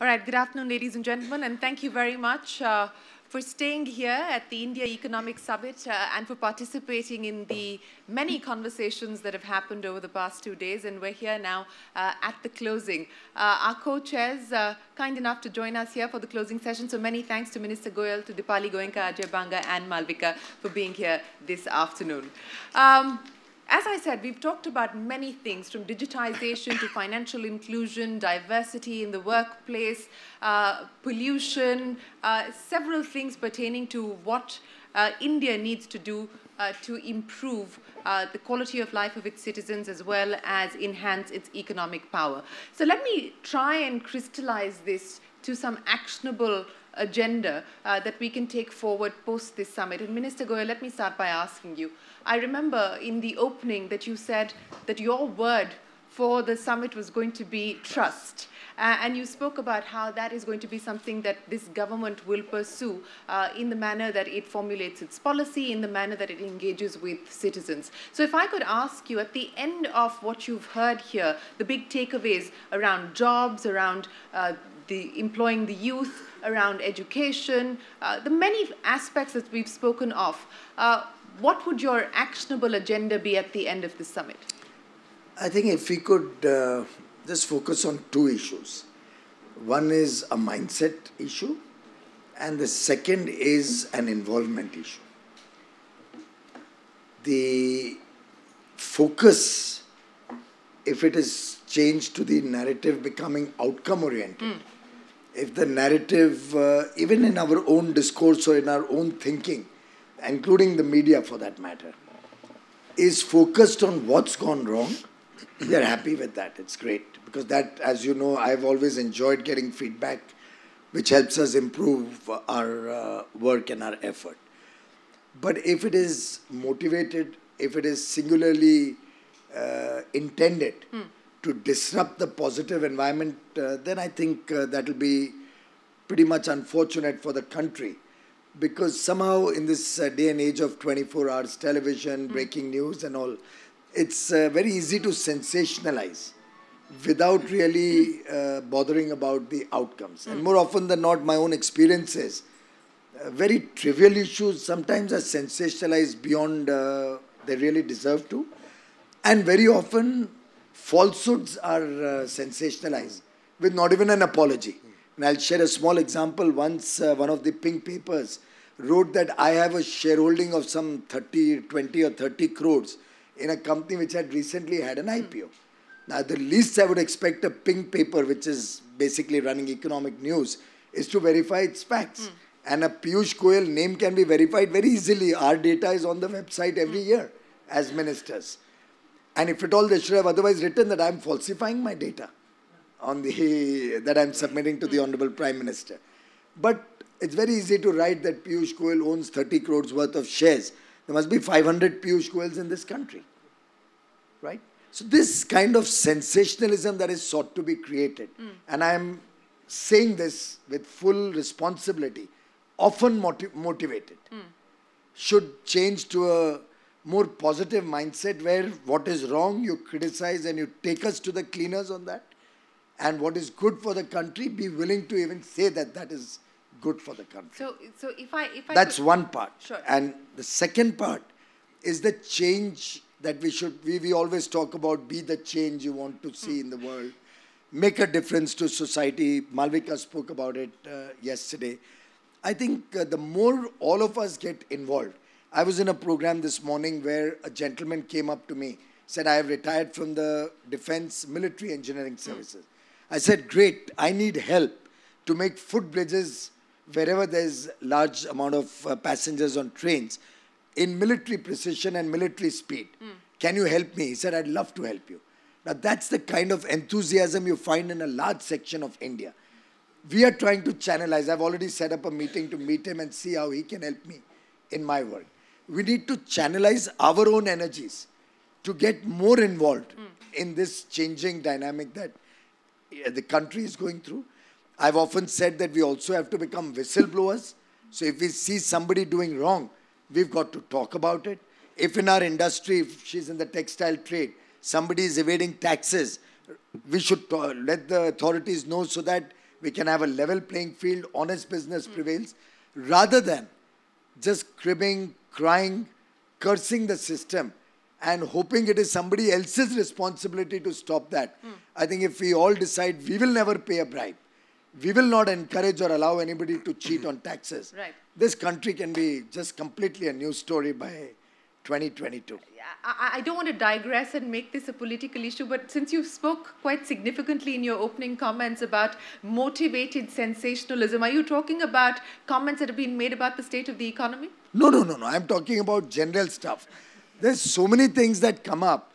All right, good afternoon, ladies and gentlemen, and thank you very much for staying here at the India Economic Summit and for participating in the many conversations that have happened over the past 2 days. And we're here now at the closing. Our co-chairs kind enough to join us here for the closing session. So many thanks to Minister Goyal, to Dipali Goenka, Ajay Banga, and Malvika for being here this afternoon. As I said, we've talked about many things, from digitization to financial inclusion, diversity in the workplace, pollution, several things pertaining to what India needs to do to improve the quality of life of its citizens as well as enhance its economic power. So let me try and crystallize this to some actionable agenda that we can take forward post this summit. And Minister Goyal, let me start by asking you. I remember in the opening that you said that your word for the summit was going to be trust. And you spoke about how that is going to be something that this government will pursue in the manner that it formulates its policy, in the manner that it engages with citizens. So if I could ask you, at the end of what you've heard here, the big takeaways around jobs, around employing the youth, around education, the many aspects that we've spoken of, what would your actionable agenda be at the end of this summit? I think if we could just focus on two issues. One is a mindset issue, and the second is an involvement issue. The focus, if it is changed to the narrative becoming outcome-oriented, if the narrative, even in our own discourse or in our own thinking, including the media for that matter, is focused on what's gone wrong, we are happy with that. It's great. Because that, as you know, I've always enjoyed getting feedback which helps us improve our work and our effort. But if it is motivated, if it is singularly intended to disrupt the positive environment, then I think that will be pretty much unfortunate for the country. Because somehow in this day and age of 24 hours television, breaking news and all, it's very easy to sensationalize without really bothering about the outcomes. And more often than not, my own experiences, very trivial issues sometimes are sensationalized beyond they really deserve to. And very often, falsehoods are sensationalized with not even an apology. And I'll share a small example. Once one of the pink papers wrote that I have a shareholding of some 20 or 30 crores in a company which had recently had an IPO. Now, the least I would expect a pink paper, which is basically running economic news, is to verify its facts. And a Piyush Goyal name can be verified very easily. Our data is on the website every year as ministers. And if at all, they should have otherwise written that I'm falsifying my data on that I'm submitting to the Honorable Prime Minister. But it's very easy to write that Piyush Goyal owns 30 crores worth of shares. There must be 500 Piyush Goyals in this country. Right? So this kind of sensationalism that is sought to be created, and I am saying this with full responsibility, often motivated, should change to a more positive mindset where what is wrong, you criticize and you take us to the cleaners on that. And what is good for the country, be willing to even say that that is good for the country. So if I That's one part. Sure. And the second part is the change that we always talk about, be the change you want to see in the world, make a difference to society. Malvika spoke about it yesterday. I think the more all of us get involved. I was in a program this morning where a gentleman came up to me, said, I have retired from the Defense Military Engineering Services. I said, great, I need help to make footbridges wherever there's large amount of passengers on trains in military precision and military speed. Can you help me? He said, I'd love to help you. Now, that's the kind of enthusiasm you find in a large section of India. We are trying to channelize. I've already set up a meeting to meet him and see how he can help me in my work. We need to channelize our own energies to get more involved in this changing dynamic that the country is going through. I've often said that we also have to become whistleblowers. So if we see somebody doing wrong, we've got to talk about it. If in our industry, if she's in the textile trade, somebody is evading taxes, we should let the authorities know so that we can have a level playing field, honest business prevails, rather than just cribbing, crying, cursing the system and hoping it is somebody else's responsibility to stop that. I think if we all decide we will never pay a bribe, we will not encourage or allow anybody to cheat on taxes, Right. this country can be just completely a new story by 2022. I don't want to digress and make this a political issue, but since you spoke quite significantly in your opening comments about motivated sensationalism, are you talking about comments that have been made about the state of the economy? No. I'm talking about general stuff. There's so many things that come up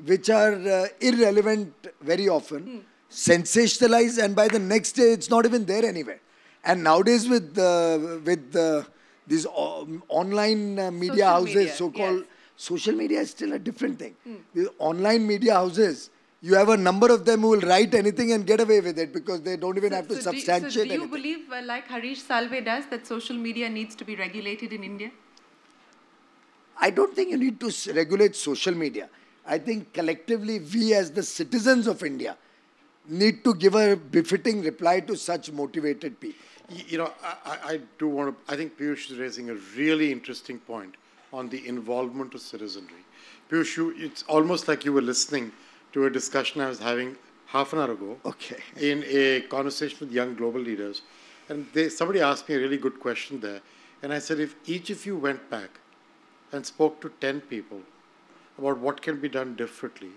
which are irrelevant very often, sensationalized, and by the next day it's not even there anywhere. And nowadays with these online media Social houses, media, so-called yes. social media is still a different thing. The online media houses, you have a number of them who will write anything and get away with it because they don't even have to substantiate do you anything. believe, like Harish Salve does, that social media needs to be regulated in India? I don't think you need to regulate social media. I think collectively we as the citizens of India need to give a befitting reply to such motivated people. You know, I do want to, I think Piyush is raising a really interesting point on the involvement of citizenry. Piyush, it's almost like you were listening to a discussion I was having half an hour ago Okay. in a conversation with young global leaders. And somebody asked me a really good question there. And I said, if each of you went back and spoke to 10 people about what can be done differently,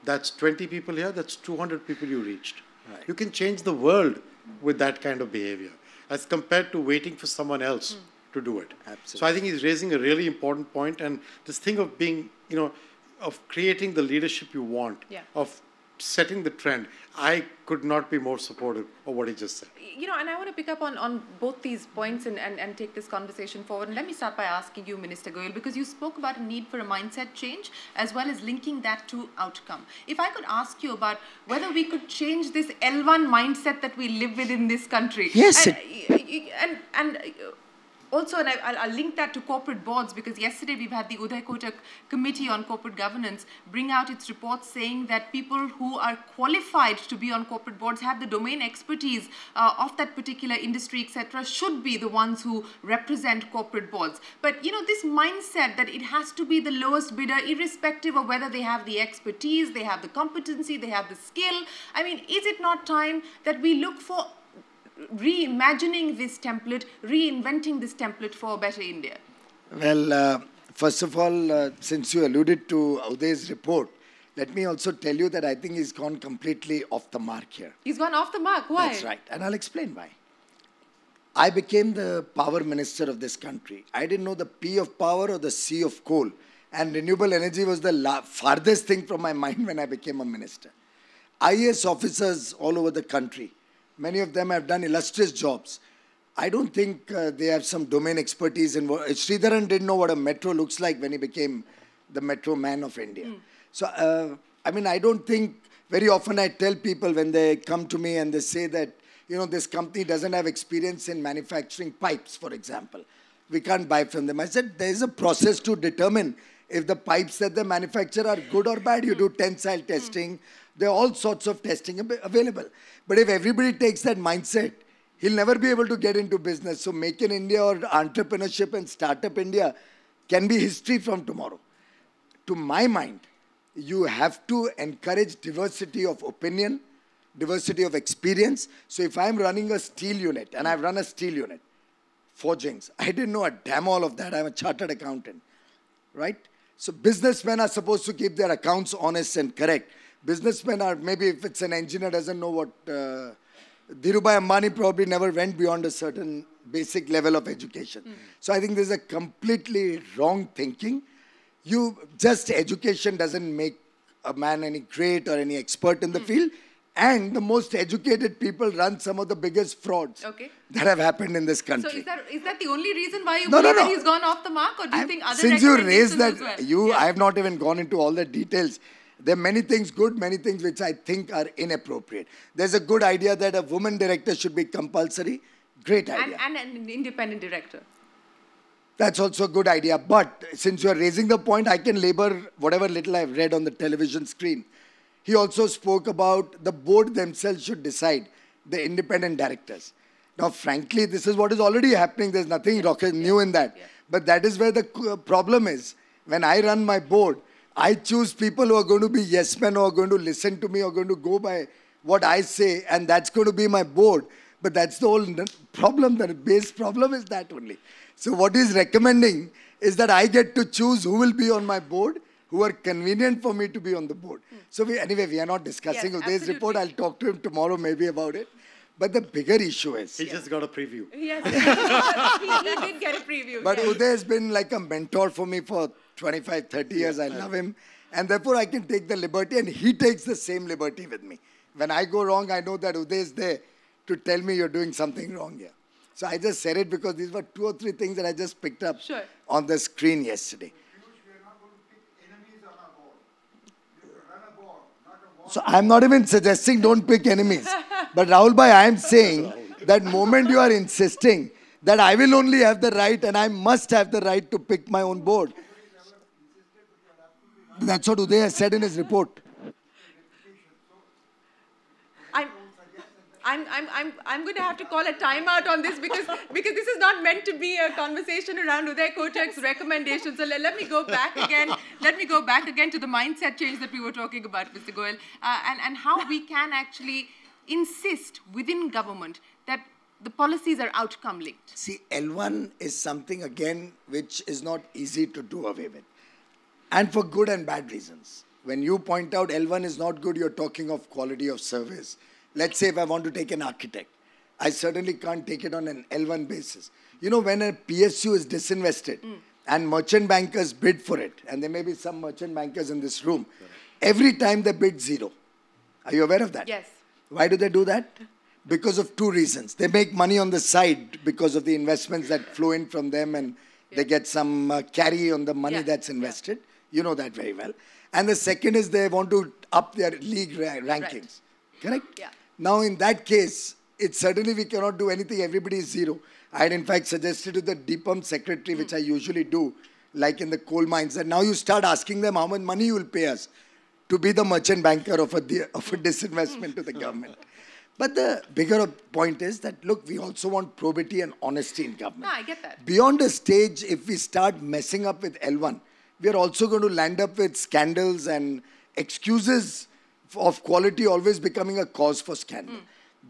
that's 20 people here, that's 200 people you reached. Right. You can change the world with that kind of behavior as compared to waiting for someone else to do it. Absolutely. So I think he's raising a really important point, and this thing of being, you know, of creating the leadership you want, Yeah. of setting the trend. I could not be more supportive of what he just said. You know, and I want to pick up on both these points and take this conversation forward. And let me start by asking you, Minister Goyal, because you spoke about a need for a mindset change as well as linking that to outcome. If I could ask you about whether we could change this L1 mindset that we live with in this country. Yes, And also, and I'll link that to corporate boards, because yesterday we've had the Uday Kotak Committee on Corporate Governance bring out its report saying that people who are qualified to be on corporate boards, have the domain expertise of that particular industry, etc., should be the ones who represent corporate boards. But, you know, this mindset that it has to be the lowest bidder, irrespective of whether they have the expertise, they have the competency, they have the skill. I mean, is it not time that we look for reimagining this template, reinventing this template for a better India? Well, first of all, since you alluded to Uday's report, let me also tell you that I think he's gone completely off the mark here. He's gone off the mark. Why? That's right. And I'll explain why. I became the power minister of this country. I didn't know the P of power or the C of coal. And renewable energy was the farthest thing from my mind when I became a minister. IAS officers all over the country, many of them have done illustrious jobs. I don't think they have some domain expertise in what Sridharan didn't know what a metro looks like when he became the metro man of India. So, I mean, I don't think very often I tell people when they come to me and they say that, you know, this company doesn't have experience in manufacturing pipes, for example. We can't buy from them. I said, there is a process to determine if the pipes that they manufacture are good or bad. You do tensile testing. There are all sorts of testing available. But if everybody takes that mindset, he'll never be able to get into business. So Make in India or entrepreneurship and Startup India can be history from tomorrow. To my mind, you have to encourage diversity of opinion, diversity of experience. So if I'm running a steel unit, and I've run a steel unit, forgings, I didn't know a damn all of that. I'm a chartered accountant, right? So businessmen are supposed to keep their accounts honest and correct. Businessmen are, maybe if it's an engineer doesn't know what, Dhirubhai Ambani probably never went beyond a certain basic level of education. So I think there's a completely wrong thinking. Just education doesn't make a man any great or any expert in the field. And the most educated people run some of the biggest frauds that have happened in this country. So is that the only reason why you believe that he's gone off the mark? Or do you think other Since you raised that, as well? I have not even gone into all the details. There are many things good, many things which I think are inappropriate. There's a good idea that a woman director should be compulsory. Great idea. And an independent director. That's also a good idea. But since you are raising the point, I can labor whatever little I've read on the television screen. He also spoke about the board themselves should decide the independent directors. Now, frankly, this is what is already happening. There's nothing rocket new in that. But that is where the problem is. When I run my board, I choose people who are going to be yes men, who are going to listen to me, or going to go by what I say, and that's going to be my board. But that's the whole problem. The base problem is that only. So what he's recommending is that I get to choose who will be on my board, who are convenient for me to be on the board. So anyway, we are not discussing Uday's report. I'll talk to him tomorrow maybe about it. But the bigger issue is... He just got a preview. Yes, he did get a preview. But Uday has been like a mentor for me for 25, 30 years. I love him. And therefore, I can take the liberty, and he takes the same liberty with me. When I go wrong, I know that Uday is there to tell me you're doing something wrong here. So I just said it because these were 2 or 3 things that I just picked up on the screen yesterday. So I'm not even suggesting don't pick enemies. But Rahul Bhai, I am saying that moment you are insisting that I will only have the right and I must have the right to pick my own board. That's what Uday has said in his report. I'm going to have to call a timeout on this because this is not meant to be a conversation around Uday Kotak's recommendations. So let me go back again. Let me go back again to the mindset change that we were talking about, Mr. Goel, and how we can actually insist within government that the policies are outcome linked. See, L1 is something again which is not easy to do away with, and for good and bad reasons. When you point out L1 is not good, you're talking of quality of service. Let's say if I want to take an architect, I certainly can't take it on an L1 basis. You know, when a PSU is disinvested and merchant bankers bid for it, and there may be some merchant bankers in this room, every time they bid 0. Are you aware of that? Yes. Why do they do that? Because of 2 reasons. They make money on the side because of the investments that flow in from them, and they get some carry on the money that's invested. You know that very well. And the second is they want to up their league rankings. Correct? Yeah. Now, in that case, it's certainly we cannot do anything. Everybody is 0. I had, in fact, suggested to the DPUM secretary, which I usually do, like in the coal mines, that now you start asking them how much money you will pay us to be the merchant banker of a disinvestment to the government. But the bigger point is that, look, we also want probity and honesty in government. No, I get that. Beyond a stage, if we start messing up with L1, we are also going to land up with scandals and excuses of quality always becoming a cause for scandal.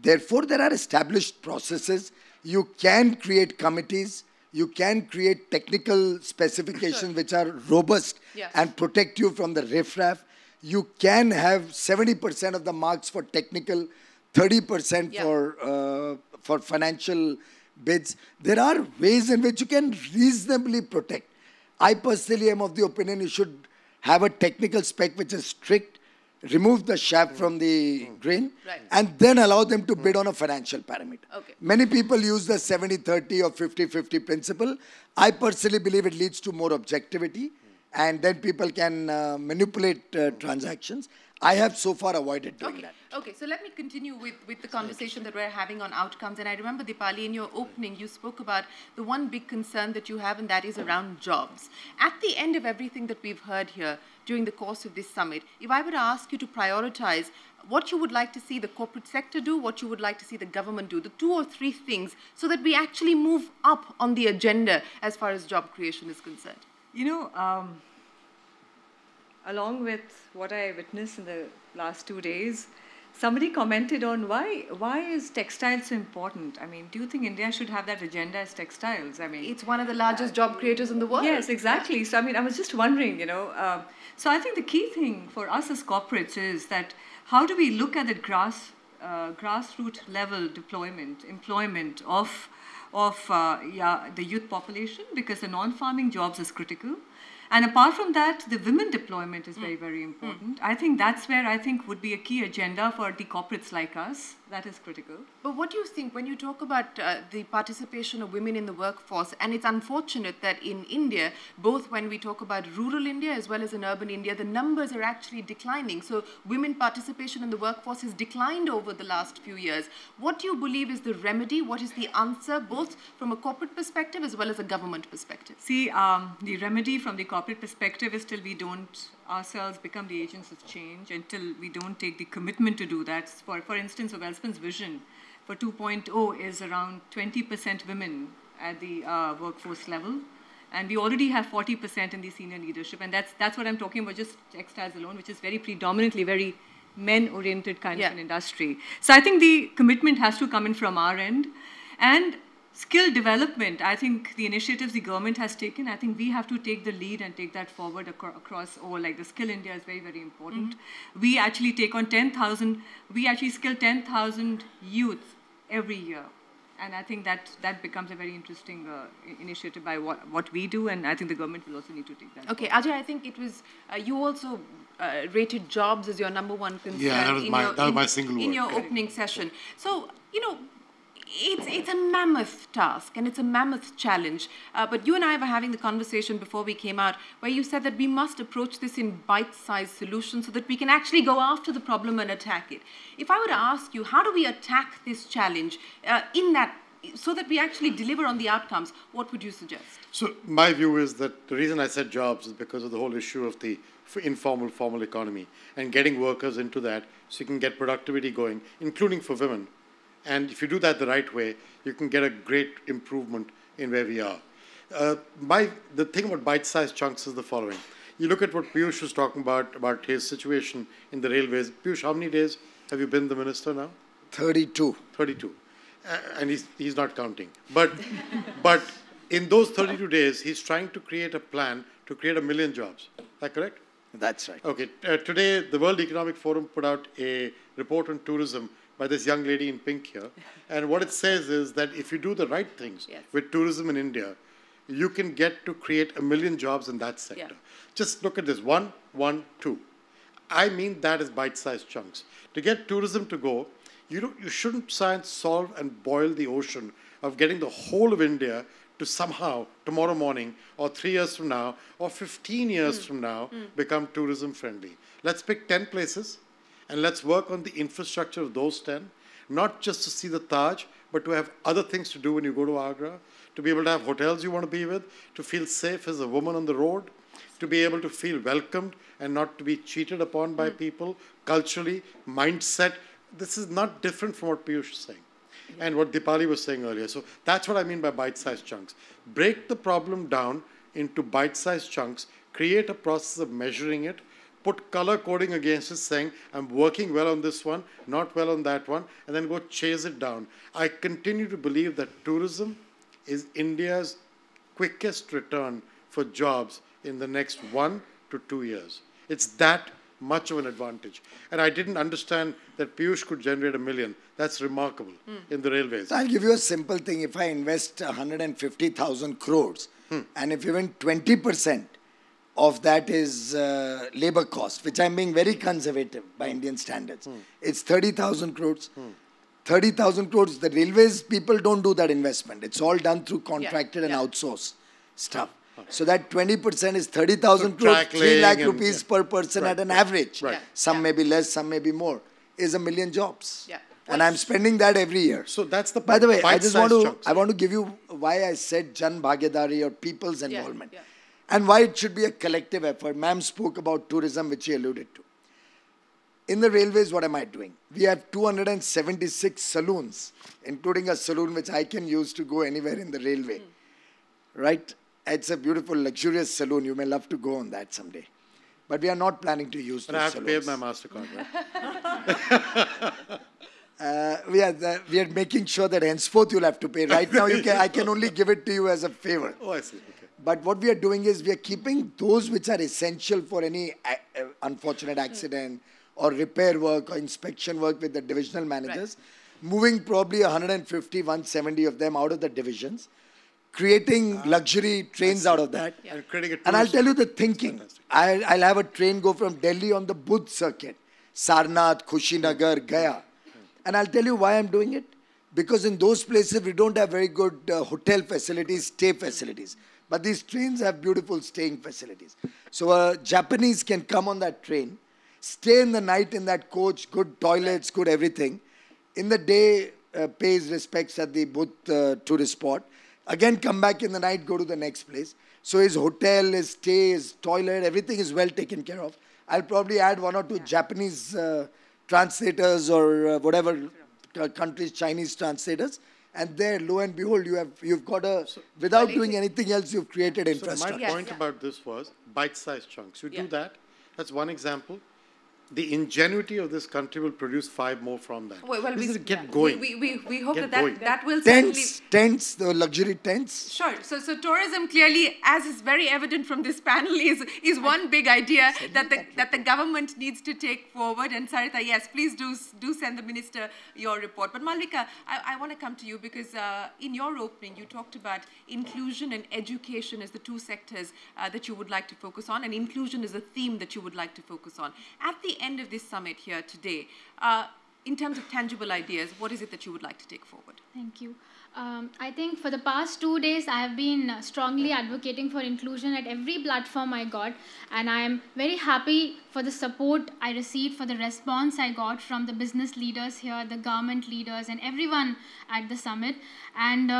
Therefore, there are established processes. You can create committees. You can create technical specifications which are robust and protect you from the riffraff. You can have 70% of the marks for technical, 30% for financial bids. There are ways in which you can reasonably protect. I personally am of the opinion you should have a technical spec which is strict, remove the shaft from the grain, and then allow them to bid on a financial parameter. Many people use the 70-30 or 50-50 principle. I personally believe it leads to more objectivity, and then people can manipulate transactions. I have so far avoided doing that. Okay, so let me continue with the conversation that we're having on outcomes. And I remember, Dipali, in your opening, you spoke about the one big concern that you have, and that is around jobs. At the end of everything that we've heard here during the course of this summit, if I were to ask you to prioritize what you would like to see the corporate sector do, what you would like to see the government do, the 2 or 3 things, so that we actually move up on the agenda as far as job creation is concerned. You know, along with what I witnessed in the last 2 days, somebody commented on why is textiles so important? I mean, do you think India should have that agenda as textiles? I mean, it's one of the largest job creators in the world. Yes, exactly. So I mean, I was just wondering, you know. So I think the key thing for us as corporates is that how do we look at the grassroots level employment of the youth population, because the non-farming jobs is critical. And apart from that, the women deployment is very, very important. I think that's where I think would be a key agenda for the corporates like us. That is critical. But what do you think when you talk about the participation of women in the workforce? And it's unfortunate that in India, both when we talk about rural India as well as in urban India, the numbers are actually declining. So women participation in the workforce has declined over the last few years. What do you believe is the remedy? What is the answer, both from a corporate perspective as well as a government perspective? See, the remedy from the corporate perspective is till we don't ourselves become the agents of change, until we don't take the commitment to do that. For instance, of Welspun's vision for 2.0 is around 20% women at the workforce level. And we already have 40% in the senior leadership. And that's what I'm talking about, just textiles alone, which is very predominantly very men-oriented kind of an industry. So I think the commitment has to come in from our end. And skill development, I think the initiatives the government has taken, I think we have to take the lead and take that forward across all. Like the Skill India is very, very important. We actually take on 10,000, we actually skill 10,000 youth every year. And I think that becomes a very interesting initiative by what we do, and I think the government will also need to take that. Okay, Ajay, I think it was, you also rated jobs as your #1 concern. Yeah, that was my single word. In your opening session. So, you know, it's a mammoth task and it's a mammoth challenge. But you and I were having the conversation before we came out where you said that we must approach this in bite-sized solutions so that we can actually go after the problem and attack it. If I were to ask you, how do we attack this challenge so that we actually deliver on the outcomes, what would you suggest? So my view is that the reason I said jobs is because of the whole issue of the informal, formal economy and getting workers into that so you can get productivity going, including for women. And if you do that the right way, you can get a great improvement in where we are. The thing about bite-sized chunks is the following. You look at what Piyush was talking about his situation in the railways. Piyush, how many days have you been the minister now? 32. 32. And he's not counting. But in those 32 days, he's trying to create a plan to create 1 million jobs. Is that correct? That's right. Okay. Today, the World Economic Forum put out a report on tourism by this young lady in pink here. And what it says is that if you do the right things with tourism in India, you can get to create 1 million jobs in that sector. Just look at this, 1, 1, 2. I mean that as bite-sized chunks. To get tourism to go, you shouldn't try and solve and boil the ocean of getting the whole of India to somehow, tomorrow morning, or 3 years from now, or 15 years from now, become tourism friendly. Let's pick 10 places, and let's work on the infrastructure of those 10, not just to see the Taj, but to have other things to do when you go to Agra, to be able to have hotels you want to be with, to feel safe as a woman on the road, to be able to feel welcomed and not to be cheated upon by people, culturally, mindset. This is not different from what Piyush is saying and what Dipali was saying earlier. So that's what I mean by bite-sized chunks. Break the problem down into bite-sized chunks, create a process of measuring it, put color coding against it, saying, I'm working well on this one, not well on that one, and then go chase it down. I continue to believe that tourism is India's quickest return for jobs in the next 1 to 2 years. It's that much of an advantage. And I didn't understand that Piyush could generate 1 million. That's remarkable in the railways. So I'll give you a simple thing. If I invest 150,000 crores, and if even 20% of that is labor cost, which I'm being very conservative by Indian standards, it's 30,000 crores. 30,000 crores, the railways people don't do that investment. It's all done through contracted and outsourced stuff. So that 20% is 30,000 crores, 3 lakh rupees per person at an average. Some may be less, some may be more, is 1 million jobs. And I'm spending that every year. So that's the point. By the way, I want to give you why I said Jan Bhagiyadari or people's involvement. And why it should be a collective effort. Ma'am spoke about tourism, which she alluded to. In the railways, what am I doing? We have 276 saloons, including a saloon which I can use to go anywhere in the railway. Right? It's a beautiful, luxurious saloon. You may love to go on that someday. But we are not planning to use those I have saloons. to pay my MasterCard, right? We are making sure that henceforth you'll have to pay. Right now, I can only give it to you as a favor. Oh, I see. Okay. But what we are doing is we are keeping those which are essential for any unfortunate accident or repair work or inspection work with the divisional managers, moving probably 150, 170 of them out of the divisions, creating luxury trains out of that. And I'll tell you the thinking. I'll have a train go from Delhi on the Budh circuit, Sarnath, Kushinagar, Gaya. And I'll tell you why I'm doing it. Because in those places, we don't have very good hotel facilities, stay facilities. But these trains have beautiful staying facilities. So a Japanese can come on that train, stay in the night in that coach, good toilets, good everything. In the day, pay his respects at the Budh tourist spot. Again, come back in the night, go to the next place. So his hotel, his stay, his toilet, everything is well taken care of. I'll probably add 1 or 2 Japanese translators or whatever countries' Chinese translators. And there, lo and behold, you've got without doing anything else, you've created infrastructure. So my point about this was bite-sized chunks. You do that. That's one example. The ingenuity of this country will produce 5 more from that. Well, we get going. We hope Get that going. that will certainly... Tents, the luxury tents. Sure. So tourism clearly, as is very evident from this panel, is one big idea that the government needs to take forward. And Sarita, yes, please do send the minister your report. But Malvika, I want to come to you because in your opening you talked about inclusion and education as the 2 sectors that you would like to focus on, and inclusion is a theme that you would like to focus on. At the end of this summit here today, in terms of tangible ideas, what is it that you would like to take forward? Thank you. I think for the past 2 days, I have been strongly advocating for inclusion at every platform I got, and I am very happy for the support I received, for the response I got from the business leaders here, the government leaders, and everyone at the summit. And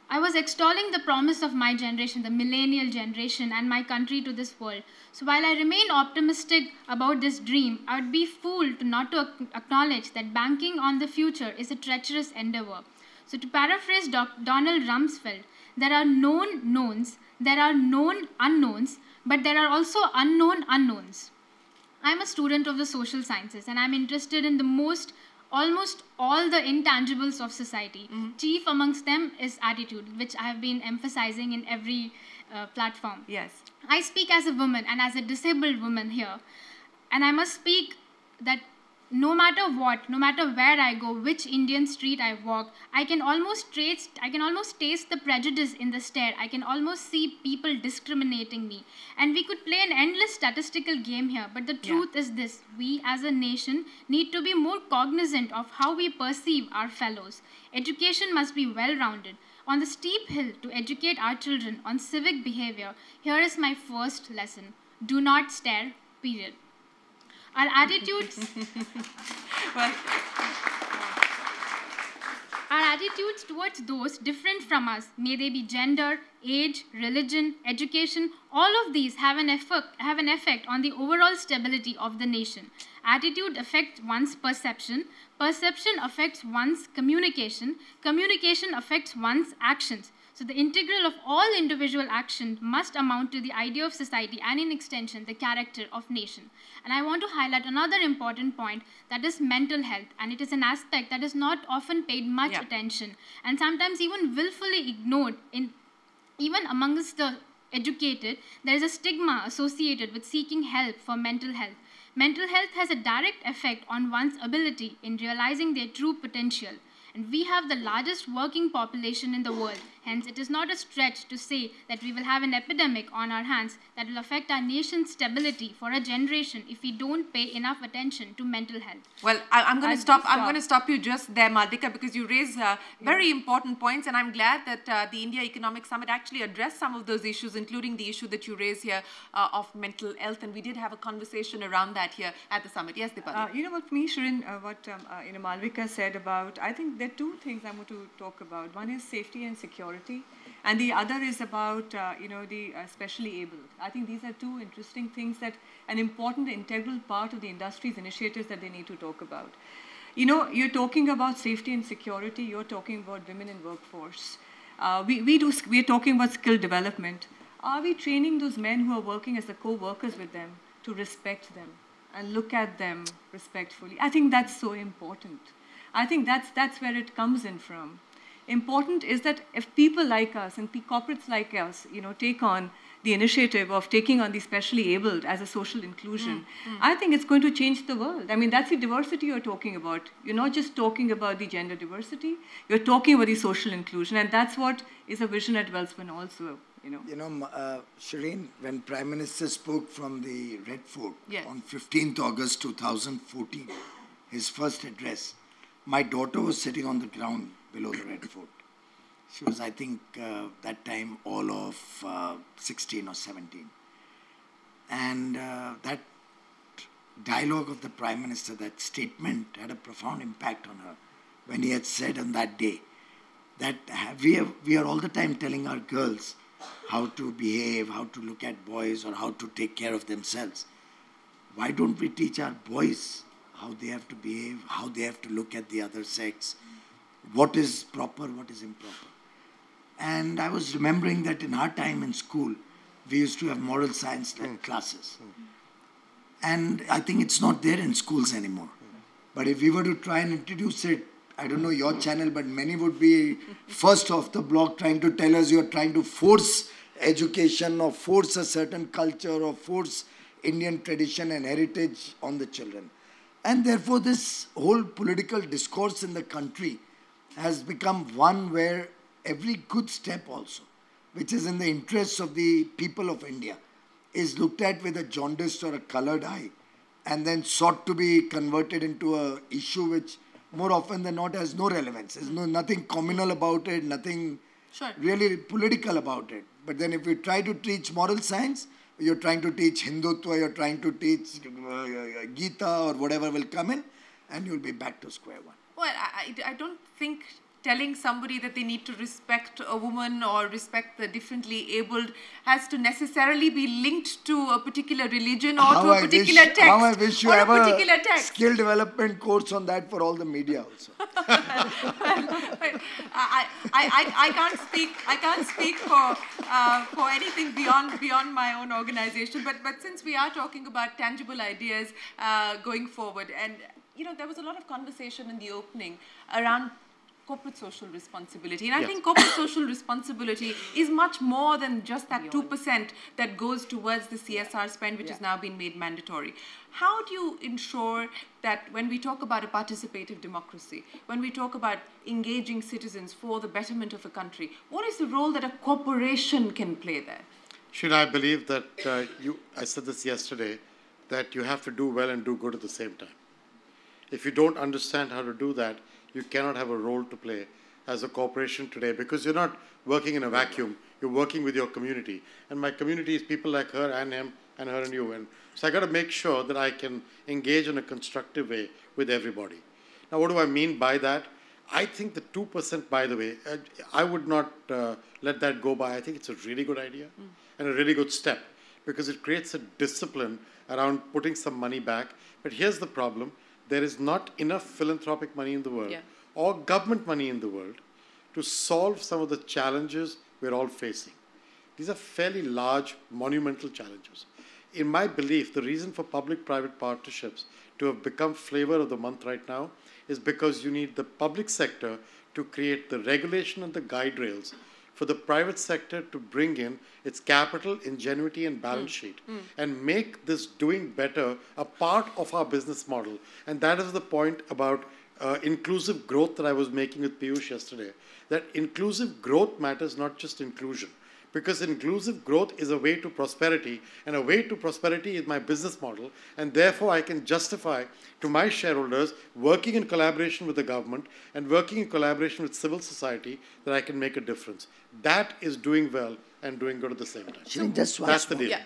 I was extolling the promise of my generation, the millennial generation, and my country to this world. So while I remain optimistic about this dream, I would be fooled not to acknowledge that banking on the future is a treacherous endeavor. So to paraphrase Donald Rumsfeld, there are known knowns, there are known unknowns, but there are also unknown unknowns. I'm a student of the social sciences, and I'm interested in almost all the intangibles of society. Chief amongst them is attitude, which I have been emphasizing in every platform. Yes. I speak as a woman and as a disabled woman here, and I must speak that no matter what, no matter where I go, which Indian street I walk, I can almost taste the prejudice in the stare. I can almost see people discriminating me. And we could play an endless statistical game here, but the truth is this: we as a nation need to be more cognizant of how we perceive our fellows. Education must be well-rounded. On the steep hill to educate our children on civic behavior, here is my first lesson: do not stare, period. Our attitudes, our attitudes towards those different from us, may they be gender, age, religion, education, all of these have an effect on the overall stability of the nation. Attitude affects one's perception, perception affects one's communication, communication affects one's actions. So the integral of all individual action must amount to the idea of society and, in extension, the character of nation. And I want to highlight another important point, that is mental health. And it is an aspect that is not often paid much attention and sometimes even willfully ignored. Even amongst the educated, there is a stigma associated with seeking help for mental health. Mental health has a direct effect on one's ability in realizing their true potential. And we have the largest working population in the world. Hence, it is not a stretch to say that we will have an epidemic on our hands that will affect our nation's stability for a generation if we don't pay enough attention to mental health. Well, I'm going to stop you just there, Malvika, because you raise very important points, and I'm glad that the India Economic Summit actually addressed some of those issues, including the issue that you raise here of mental health, and we did have a conversation around that here at the summit. Yes, Dipali. You know what, me, Shirin, Malvika said about, I think there are 2 things I want to talk about. One is safety and security, and the other is about, the specially abled. I think these are 2 interesting things that an important integral part of the industry's initiatives that they need to talk about. You're talking about safety and security, you're talking about women in workforce. We're talking about skill development. Are we training those men who are working as the co-workers with them to respect them and look at them respectfully? I think that's so important. I think that's where it comes in from. Important is that if people like us and corporates like us, take on the initiative of taking on the specially abled as a social inclusion, I think it's going to change the world. I mean, that's the diversity you're talking about. You're not just talking about the gender diversity, you're talking about the social inclusion, and that's what is a vision at Welspun also. Shireen, when Prime Minister spoke from the Red Fort on 15th August 2014, his first address, my daughter was sitting on the ground below the Red Fort. She was, I think, that time all of 16 or 17. And that dialogue of the Prime Minister, that statement had a profound impact on her when he had said on that day that we are all the time telling our girls how to behave, how to look at boys, or how to take care of themselves. Why don't we teach our boys how they have to behave, how they have to look at the other sex, what is proper, what is improper. And I was remembering that in our time in school, we used to have moral science classes. And I think it's not there in schools anymore. But if we were to try and introduce it, I don't know your channel, but many would be first off the block trying to tell us you're trying to force education or force a certain culture or force Indian tradition and heritage on the children. And therefore this whole political discourse in the country has become one where every good step also, which is in the interests of the people of India, is looked at with a jaundiced or a colored eye and then sought to be converted into a issue which more often than not has no relevance. There's nothing communal about it, nothing really political about it. But then if you try to teach moral science, you're trying to teach Hindutva, you're trying to teach Gita or whatever will come in, and you'll be back to square one. Well, I don't think telling somebody that they need to respect a woman or respect the differently abled has to necessarily be linked to a particular religion or to a particular text. How I wish you have a skill development course on that for all the media also. I can't speak for anything beyond my own organization. But since we are talking about tangible ideas going forward, and there was a lot of conversation in the opening around corporate social responsibility. And I think corporate social responsibility is much more than just that 2% that goes towards the CSR spend, which has now been made mandatory. How do you ensure that when we talk about a participative democracy, when we talk about engaging citizens for the betterment of a country, what is the role that a corporation can play there? Should I believe that I said this yesterday, that you have to do well and do good at the same time. If you don't understand how to do that, you cannot have a role to play as a corporation today, because you're not working in a vacuum. You're working with your community. And my community is people like her and him and her and you. And so I got to make sure that I can engage in a constructive way with everybody. Now, what do I mean by that? I think the 2%, by the way, I would not let that go by. I think it's a really good idea and a really good step, because it creates a discipline around putting some money back. But here's the problem. There is not enough philanthropic money in the world or government money in the world to solve some of the challenges we're all facing. These are fairly large, monumental challenges. In my belief, the reason for public-private partnerships to have become flavor of the month right now is because you need the public sector to create the regulation and the guide rails for the private sector to bring in its capital, ingenuity, and balance sheet and make this doing better a part of our business model. And that is the point about inclusive growth that I was making with Piyush yesterday, that inclusive growth matters, not just inclusion. Because inclusive growth is a way to prosperity, and a way to prosperity is my business model, and therefore I can justify to my shareholders working in collaboration with the government and working in collaboration with civil society that I can make a difference. That is doing well and doing good at the same time. Just that's the deal. Yeah.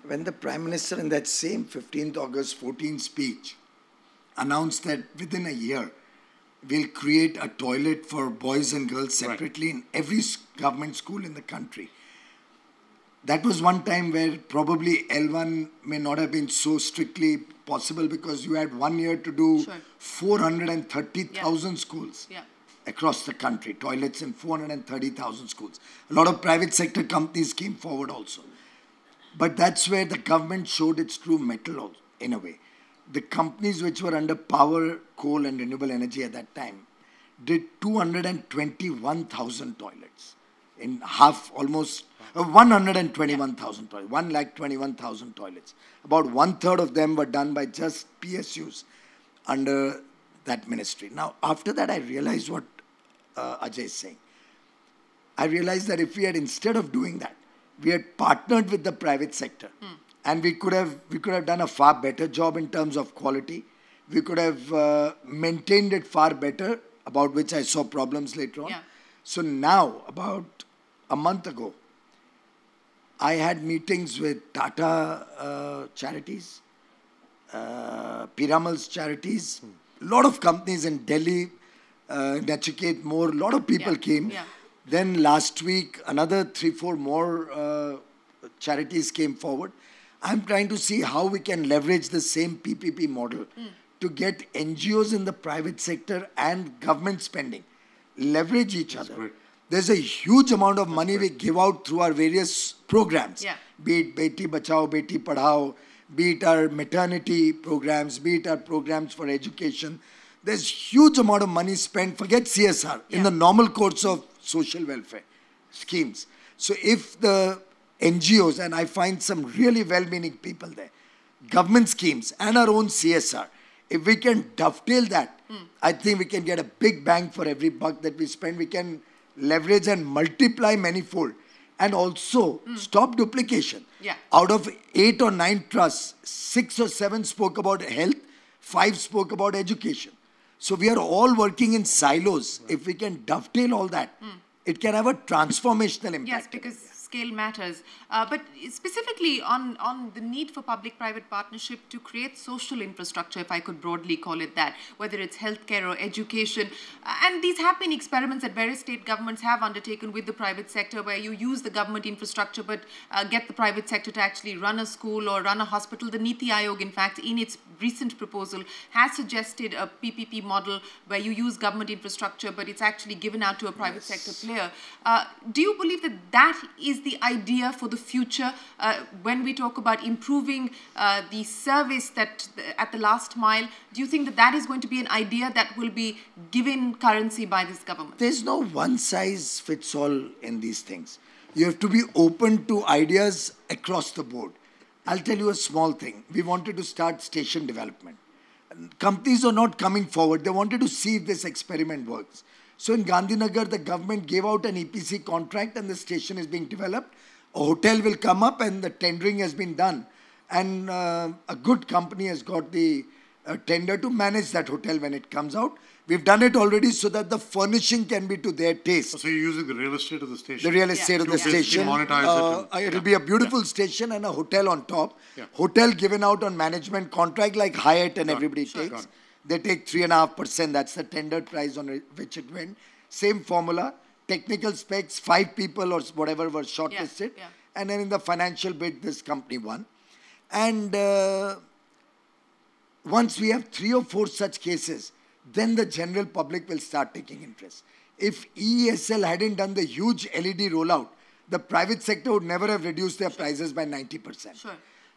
When the Prime Minister in that same 15th August 14 speech announced that within a year we'll create a toilet for boys and girls separately in every government school in the country. That was one time where probably L1 may not have been so strictly possible, because you had 1 year to do 430,000 schools across the country, toilets in 430,000 schools. A lot of private sector companies came forward also. But that's where the government showed its true mettle in a way. The companies which were under power, coal and renewable energy at that time did 221,000 toilets. In half, almost 121,000 toilets, 121,000 toilets. About 1/3 of them were done by just PSUs under that ministry. Now, after that, I realized what Ajay is saying. I realized that if we had, instead of doing that, we had partnered with the private sector, and we could have done a far better job in terms of quality. We could have maintained it far better, about which I saw problems later on. Yeah. So now, about a month ago, I had meetings with Tata Charities, Piramal's Charities, a lot of companies in Delhi, Nachiket More, a lot of people came. Yeah. Then last week, another 3-4 more charities came forward. I'm trying to see how we can leverage the same PPP model to get NGOs in the private sector and government spending leverage each other. Great. There's a huge amount of money we give out through our various programs, be it Beti Bachao, Beti Padhao, be it our maternity programs, be it our programs for education. There's huge amount of money spent, forget CSR, in the normal course of social welfare schemes. So if the NGOs, and I find some really well-meaning people there, government schemes and our own CSR, if we can dovetail that, I think we can get a big bang for every buck that we spend. We can leverage and multiply manifold and also stop duplication. Out of 8 or 9 trusts, 6 or 7 spoke about health, 5 spoke about education. So we are all working in silos. If we can dovetail all that, it can have a transformational impact. Yes, because scale matters. But specifically on the need for public-private partnership to create social infrastructure, if I could broadly call it that, whether it's healthcare or education. And these have been experiments that various state governments have undertaken with the private sector, where you use the government infrastructure but get the private sector to actually run a school or run a hospital. The Niti Aayog, in fact, in its recent proposal, has suggested a PPP model where you use government infrastructure but it's actually given out to a private sector player. Do you believe that that is the idea for the future when we talk about improving the service that at the last mile? Do you think that that is going to be an idea that will be given currency by this government? There's no one size fits all in these things. You have to be open to ideas across the board. I'll tell you a small thing. We wanted to start station development. Companies are not coming forward. They wanted to see if this experiment works. So in Gandhinagar, the government gave out an EPC contract and the station is being developed. A hotel will come up and the tendering has been done. And a good company has got the tender to manage that hotel when it comes out. We've done it already so that the furnishing can be to their taste. So you're using the real estate of the station? The real estate of the station. Monetize it. It'll be a beautiful station and a hotel on top. Hotel given out on management contract like Hyatt and everybody takes. They take 3.5%. That's the tendered price on which it went. Same formula. Technical specs, 5 people or whatever were shortlisted. And then in the financial bid, this company won. And once we have 3 or 4 such cases, then the general public will start taking interest. If EESL hadn't done the huge LED rollout, the private sector would never have reduced their prices by 90%.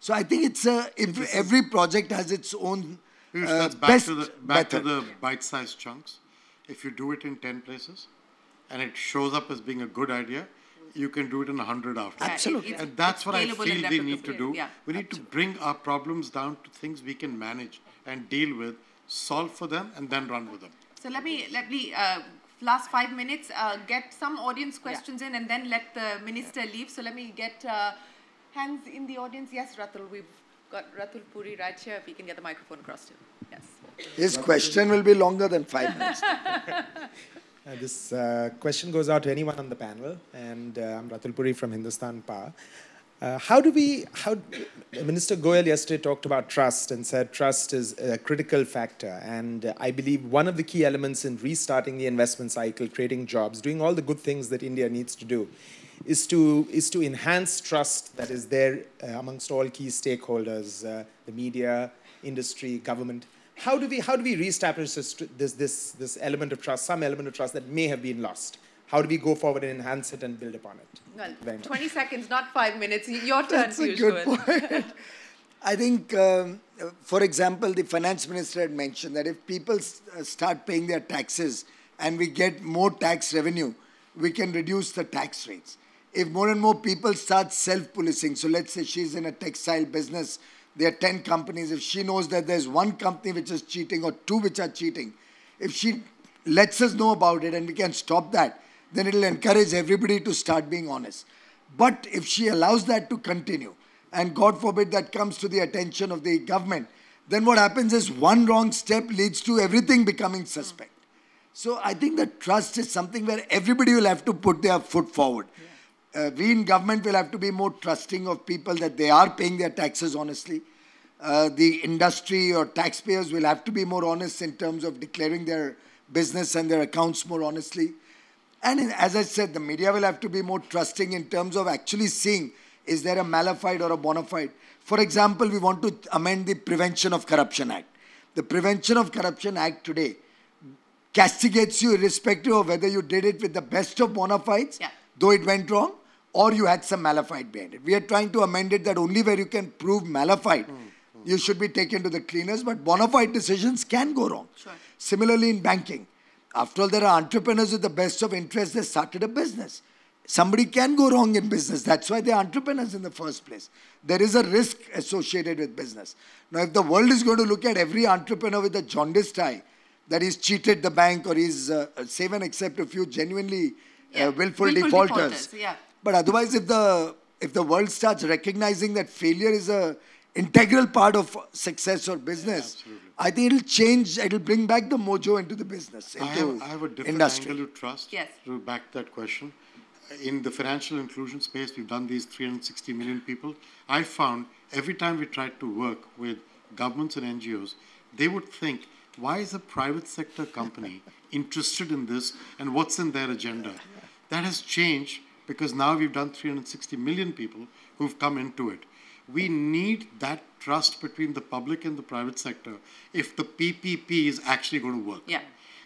So I think it's every project has its own that's back to the bite-sized chunks. If you do it in 10 places and it shows up as being a good idea, you can do it in 100 after. Absolutely. And that's what I feel we need to do. We need to bring our problems down to things we can manage and deal with, solve for them, and then run with them. So let me last 5 minutes, get some audience questions in and then let the minister leave. So let me get hands in the audience. Yes, Ratul, we've got Ratul Puri right here. If we can get the microphone across to him. Yes. His question will be longer than 5 minutes. This question goes out to anyone on the panel, and I'm Ratul Puri from Hindustan Power. Minister Goyal yesterday talked about trust and said trust is a critical factor, and I believe one of the key elements in restarting the investment cycle, creating jobs, doing all the good things that India needs to do, is to enhance trust that is there amongst all key stakeholders, the media, industry, government. How do we reestablish this element of trust, some element of trust that may have been lost? How do we go forward and enhance it and build upon it? Well, 20 seconds, not 5 minutes. Your turn, That's a good point. I think, for example, the finance minister had mentioned that if people start paying their taxes and we get more tax revenue, we can reduce the tax rates. If more and more people start self-policing, so let's say she's in a textile business, there are 10 companies. If she knows that there's one company which is cheating or 2 which are cheating, if she lets us know about it and we can stop that, then it will encourage everybody to start being honest. But if she allows that to continue, and God forbid that comes to the attention of the government, then what happens is one wrong step leads to everything becoming suspect. So I think that trust is something where everybody will have to put their foot forward. We in government will have to be more trusting of people that they are paying their taxes honestly. The industry or taxpayers will have to be more honest in terms of declaring their business and their accounts more honestly. And as I said, the media will have to be more trusting in terms of actually seeing, is there a mala fide or a bona fide? For example, we want to amend the Prevention of Corruption Act. The Prevention of Corruption Act today castigates you irrespective of whether you did it with the best of bona fides, though it went wrong, or you had some malafide behind it. We are trying to amend it that only where you can prove malafide, you should be taken to the cleaners, but bona fide decisions can go wrong. Sure. Similarly, in banking, after all, there are entrepreneurs with the best of interest, they started a business. Somebody can go wrong in business. That's why they're entrepreneurs in the first place. There is a risk associated with business. Now, if the world is going to look at every entrepreneur with a jaundiced eye, that he's cheated the bank or he's, save and accept a few genuinely willful defaulters. But otherwise, if the world starts recognizing that failure is a integral part of success or business, I think it'll change, it'll bring back the mojo into the business, into I have a different industry. angle to trust to back that question. In the financial inclusion space, we've done these 360 million people. I found every time we tried to work with governments and NGOs, they would think, why is a private sector company interested in this and what's in their agenda? That has changed because now we've done 360 million people who've come into it. We need that trust between the public and the private sector if the PPP is actually going to work.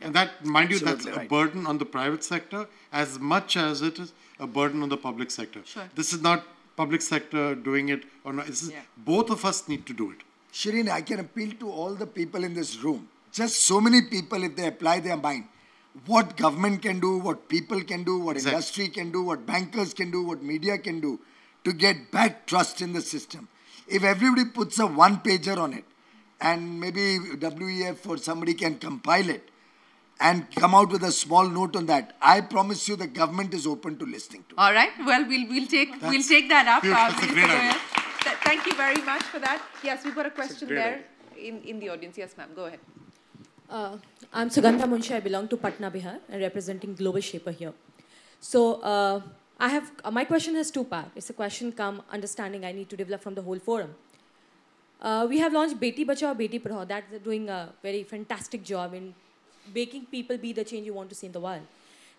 And that, mind you, that's a burden on the private sector as much as it is a burden on the public sector. This is not public sector doing it or not. This is, both of us need to do it. Shireen, I can appeal to all the people in this room. Just so many people, if they apply their mind, what government can do, what people can do, what industry can do, what bankers can do, what media can do to get back trust in the system. If everybody puts a one-pager on it and maybe WEF or somebody can compile it and come out with a small note on that, I promise you the government is open to listening to it. All right. Well, we'll take that up. That's a great idea. Thank you very much for that. Yes, we've got a question there in the audience. Yes, ma'am. Go ahead. I'm Sugandha Munshi. I belong to Patna, Bihar, and representing Global Shaper here. So my question has two parts. It's a question come understanding I need to develop from the whole forum. We have launched Beti Bachao, Beti Padhao. That's doing a very fantastic job in making people be the change you want to see in the world.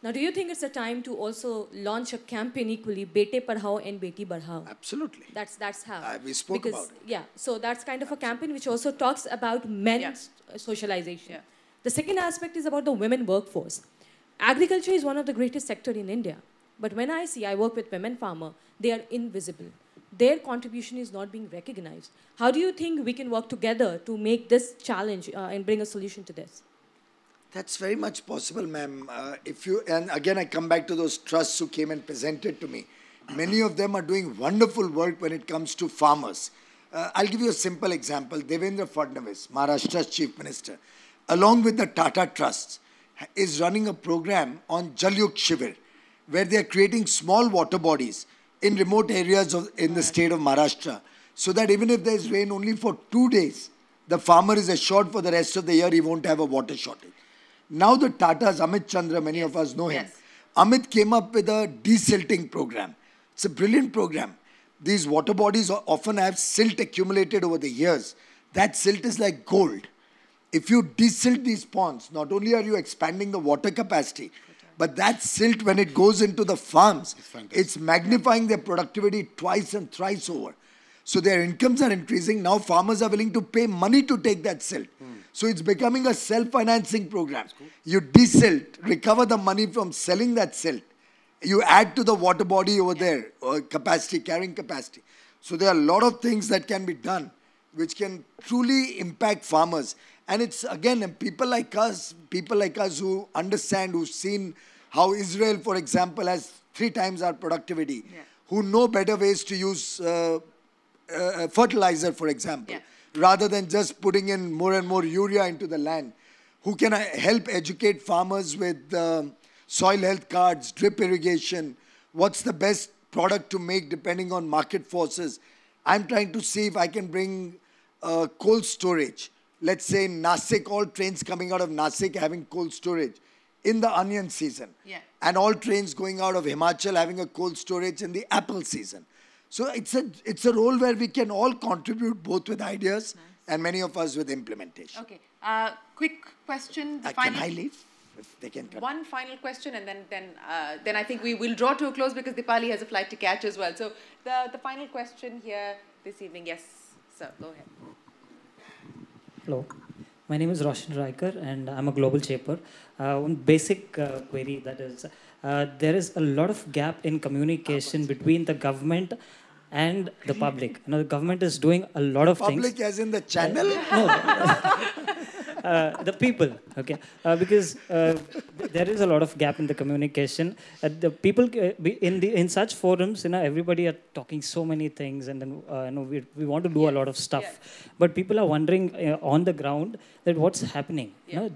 Now, do you think it's a time to also launch a campaign equally, Bete Padhao and Beti Badhao? Absolutely. That's how. We spoke about it. Yeah, so that's kind of a campaign which also talks about men's socialization. The second aspect is about the women workforce. Agriculture is one of the greatest sectors in India. But when I work with women farmers, they are invisible. Their contribution is not being recognized. How do you think we can work together to make this challenge and bring a solution to this? That's very much possible, ma'am. And again, I come back to those trusts who came and presented to me. Many of them are doing wonderful work when it comes to farmers. I'll give you a simple example. Devendra Fadnavis, Maharashtra's Chief Minister, along with the Tata Trusts, is running a program on Jal Yug Shivir, where they are creating small water bodies in remote areas in the state of Maharashtra, so that even if there is rain only for 2 days, the farmer is assured for the rest of the year he won't have a water shortage. Now the Tatas, Amit Chandra, many of us know him. Amit came up with a desilting program. It's a brilliant program. These water bodies often have silt accumulated over the years. That silt is like gold. If you desilt these ponds, not only are you expanding the water capacity, but that silt, when it goes into the farms, it's magnifying their productivity twice and thrice over. So their incomes are increasing. Now farmers are willing to pay money to take that silt. So it's becoming a self-financing program. You desilt, recover the money from selling that silt. You add to the water body over there, or capacity, carrying capacity. So there are a lot of things that can be done which can truly impact farmers. And it's, again, people like us who understand, who've seen how Israel, for example, has 3 times our productivity, who know better ways to use fertilizer, for example, rather than just putting in more and more urea into the land, who can help educate farmers with soil health cards, drip irrigation, what's the best product to make depending on market forces. I'm trying to see if I can bring cold storage. Let's say in Nasik, all trains coming out of Nasik having cold storage in the onion season. And all trains going out of Himachal having a cold storage in the apple season. So it's a role where we can all contribute both with ideas and many of us with implementation. Okay. Quick question. Can I leave? If they can come. One final question, and then I think we will draw to a close because Dipali has a flight to catch as well. So the final question here this evening. Yes, sir. Go ahead. Hello. My name is Roshan Raikar, and I'm a global shaper. One basic query, that is, there is a lot of gap in communication between the government and the public. You know, the government is doing a lot of things. Public as in the channel? The people, okay, because there is a lot of gap in the communication. The people in such forums, you know, everybody are talking so many things, and then you know, we want to do a lot of stuff, but people are wondering on the ground that what's happening. You know,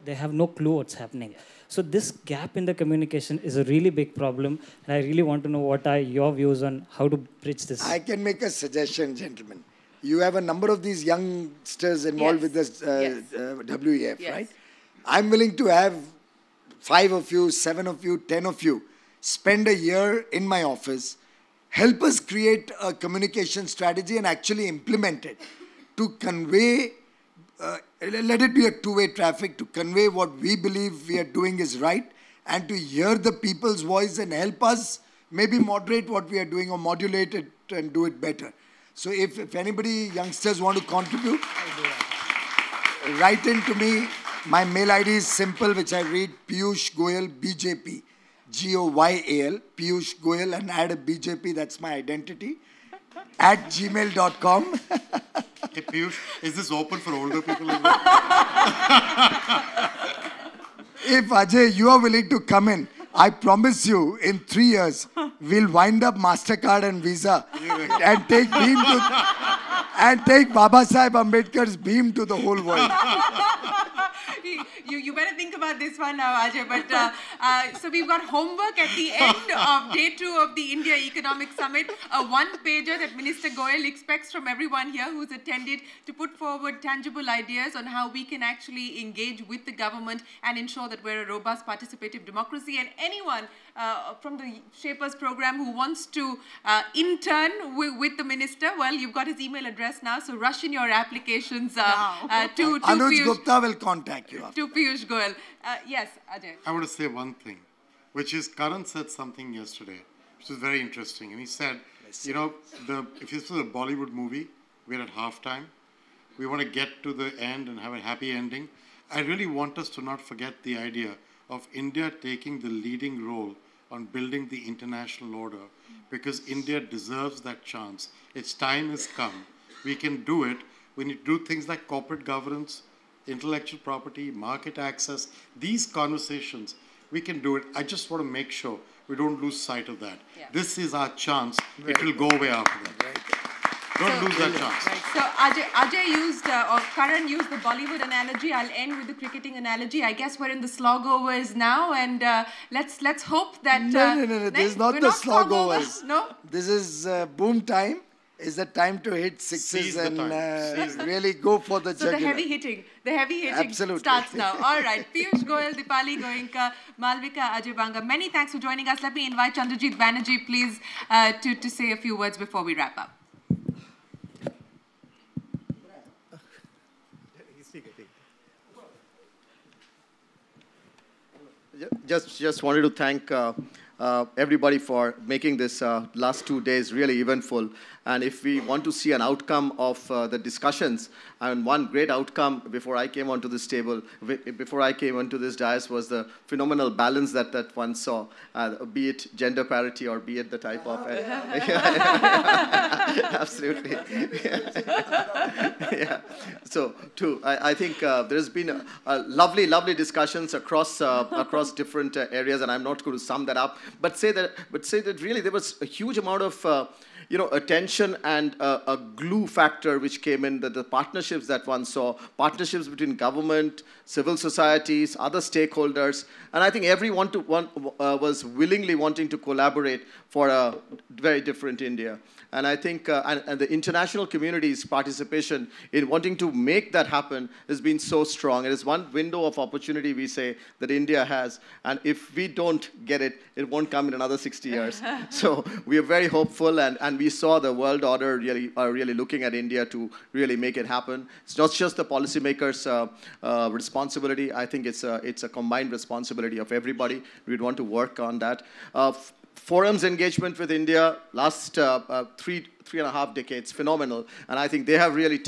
they have no clue what's happening. So this gap in the communication is a really big problem, and I really want to know what are your views on how to bridge this. I can make a suggestion, gentlemen. You have a number of these youngsters involved with this WEF, right? I'm willing to have 5 of you, 7 of you, 10 of you spend a year in my office, help us create a communication strategy and actually implement it to convey, let it be a two-way traffic, to convey what we believe we are doing is right, and to hear the people's voice and help us maybe moderate what we are doing or modulate it and do it better. So if anybody, youngsters, want to contribute, write in to me. My mail ID is simple, which I read, Piyush Goyal, BJP, Goyal, Piyush Goyal, and add a BJP, that's my identity, at gmail.com. Hey, Piyush, is this open for older people as well? If Ajay, you are willing to come in, I promise you, in 3 years, we'll wind up MasterCard and Visa and take Beam to, and take Baba Saheb Ambedkar's Beam to the whole world. You better think about this one now, Ajay. But so we've got homework at the end of day 2 of the India Economic Summit. A one-pager that Minister Goyal expects from everyone here who's attended to put forward tangible ideas on how we can actually engage with the government and ensure that we're a robust, participative democracy. And anyone from the Shapers program who wants to intern with the minister, well, you've got his email address now, so rush in your applications to Anuj Piyush. Gupta will contact you. To Piyush Goyal. Yes, Ajay. I want to say one thing, which is Karan said something yesterday, which is very interesting. And he said, you know, if this was a Bollywood movie, we're at halftime. We want to get to the end and have a happy ending. I really want us to not forget the idea of India taking the leading role on building the international order, because India deserves that chance. Its time has come. We can do it when you do things like corporate governance, intellectual property, market access, these conversations, we can do it. I just want to make sure we don't lose sight of that. Yeah. This is our chance. It will go away after that. Don't lose that chance. Right. So Ajay used, or Karan used the Bollywood analogy. I'll end with the cricketing analogy. I guess we're in the slog overs now, and let's hope that... No. This is not the slog overs. No? This is boom time. Is the time to hit sixes and really go for the jugular. So the heavy hitting starts now. All right, Piyush Goyal, Dipali Goenka, Malvika Ajay Banga, many thanks for joining us. Let me invite Chandrajit Banerjee, please, to say a few words before we wrap up. Just wanted to thank everybody for making this last 2 days really eventful. And if we want to see an outcome of the discussions, and one great outcome before I came onto this table, before I came onto this dais, was the phenomenal balance that one saw, be it gender parity or be it the type of... Absolutely. Yeah. So, too, I think there's been a lovely discussions across different areas, and I'm not going to sum that up, but say that really there was a huge amount of attention and a glue factor which came in, the partnerships that one saw, partnerships between government, civil societies, other stakeholders, and I think everyone was willingly wanting to collaborate for a very different India. And I think and the international community's participation in wanting to make that happen has been so strong. It is one window of opportunity, we say, that India has. And if we don't get it, it won't come in another 60 years. So we are very hopeful, and we saw the world order really looking at India to really make it happen. It's not just the policymakers' responsibility. I think it's a combined responsibility of everybody. We'd want to work on that. forum's engagement with India last 3.5 decades, phenomenal. And I think they have really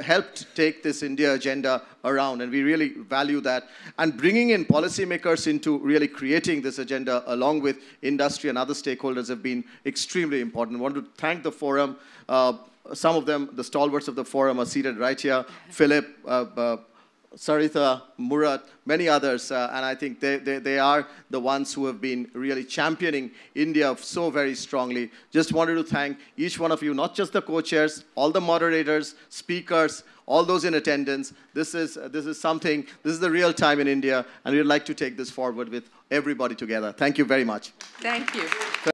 helped take this India agenda around, and we really value that. And bringing in policymakers into really creating this agenda along with industry and other stakeholders have been extremely important. I want to thank the forum. Some of them, the stalwarts of the forum, are seated right here. Philip, Saritha, Murat, many others, and I think they are the ones who have been really championing India so very strongly. Just wanted to thank each one of you, not just the co-chairs, all the moderators, speakers, all those in attendance. This is the real time in India, and we'd like to take this forward with everybody together. Thank you very much. Thank you.